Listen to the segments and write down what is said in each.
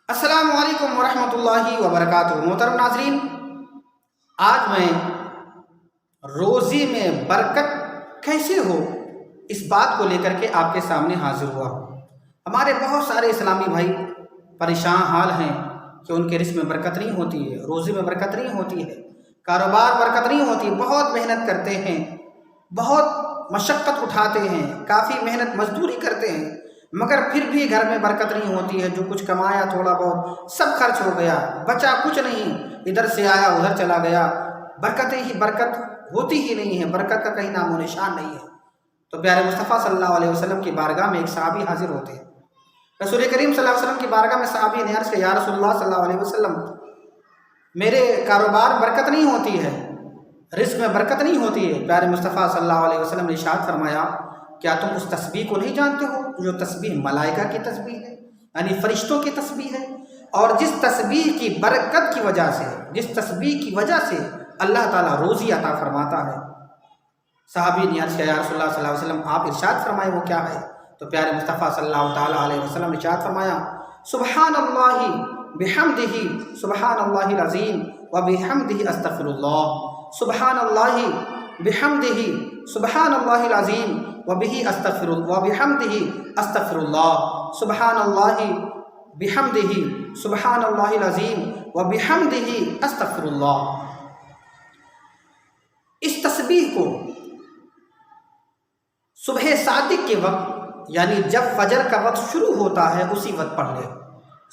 السلام علیکم ورحمۃ اللہ وبرکاتہ۔ محترم ناظرین، آج میں روزی میں برکت کیسے ہو اس بات کو لے کر کے آپ کے سامنے حاضر ہوا ہوں۔ ہمارے بہت سارے اسلامی بھائی پریشان حال ہیں کہ ان کے رزق میں برکت نہیں ہوتی ہے، روزی میں برکت نہیں ہوتی ہے، کاروبار برکت نہیں ہوتی ہے، بہت محنت کرتے ہیں، بہت مشقت اٹھاتے ہیں، کافی محنت مزدوری کرتے ہیں، مگر پھر بھی گھر میں برکت نہیں ہوتی ہے۔ جو کچھ کمایا تھوڑا بہت سب خرچ ہو گیا، بچا کچھ نہیں، ادھر سے آیا ادھر چلا گیا، برکت ہوتی ہی نہیں ہے، برکت کا کہیں نام و نشان نہیں ہے۔ تو پیارے مصطفیٰ صلی اللہ علیہ وسلم کی بارگاہ میں ایک صحابی حاضر ہوتے ہیں۔ رسول کریم صلی اللہ علیہ وسلم کی بارگاہ میں صحابی نے عرض کیا، یا رسول اللہ صلی اللہ علیہ وسلم، میرے کاروبار برکت نہیں ہوتی ہے، رزق میں برکت نہیں ہوتی ہے۔ پیارے مصطفیٰ صلی اللہ علیہ وسلم نے ارشاد فرمایا، کیا تم اس تسبیح کو نہیں جانتے ہو جو تسبیح ملائکہ کی تسبیح ہے، یعنی فرشتوں کی تسبیح ہے، اور جس تسبیح کی برکت کی وجہ سے، جس تسبیح کی وجہ سے اللہ تعالیٰ روزی عطا فرماتا ہے۔ صحابی نے عرض کیا، یا رسول اللہ صلی اللہ علیہ وسلم، آپ ارشاد فرمائے وہ کیا ہے؟ تو پیارے مصطفیٰ صلی اللہ تعالیٰ علیہ وسلم نے ارشاد فرمایا، سبحان اللہ بحمدہ، سبحان اللہ العظیم و بحمدہ استغفر اللہ، سبحان اللہ بحمدہ، سبحان اللہ العظیم و بہ استغفر اللہ، و بحمدہ استغفر اللہ، سبحان اللہ بحمدہ، سبحان اللہ العظیم و بحمدہ استغفر اللہ۔ اس تسبیح کو صبح صادق کے وقت، یعنی جب فجر کا وقت شروع ہوتا ہے اسی وقت پڑھ لے،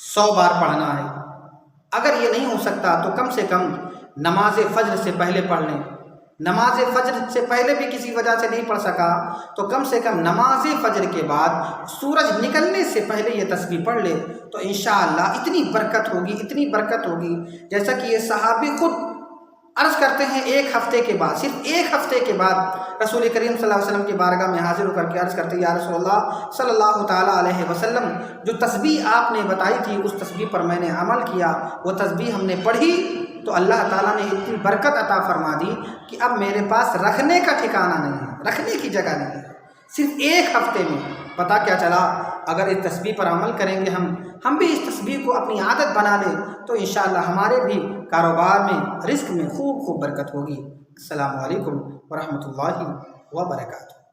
100 بار پڑھنا ہے۔ اگر یہ نہیں ہو سکتا تو کم سے کم نماز فجر سے پہلے پڑھ لیں۔ نماز فجر سے پہلے بھی کسی وجہ سے نہیں پڑھ سکا تو کم سے کم نماز فجر کے بعد سورج نکلنے سے پہلے یہ تسبیح پڑھ لے تو انشاءاللہ اتنی برکت ہوگی، اتنی برکت ہوگی، جیسا کہ یہ صحابی خود عرض کرتے ہیں۔ ایک ہفتے کے بعد، صرف ایک ہفتے کے بعد رسول کریم صلی اللہ علیہ وسلم کی بارگاہ میں حاضر ہو کر کے عرض کرتے ہیں، یا رسول اللہ صلی اللہ تعالیٰ علیہ وسلم، جو تسبیح آپ نے بتائی تھی اس تسبیح پر میں نے عمل کیا، وہ تسبیح ہم نے پڑھی تو اللہ تعالیٰ نے اتنی برکت عطا فرما دی کہ اب میرے پاس رکھنے کا ٹھکانہ نہیں ہے، رکھنے کی جگہ نہیں ہے۔ صرف ایک ہفتے میں پتہ کیا چلا، اگر اس تسبیح پر عمل کریں گے ہم بھی اس تسبیح کو اپنی عادت بنا لیں تو انشاءاللہ ہمارے بھی کاروبار میں، رزق میں خوب برکت ہوگی۔ السلام علیکم ورحمۃ اللہ وبرکاتہ۔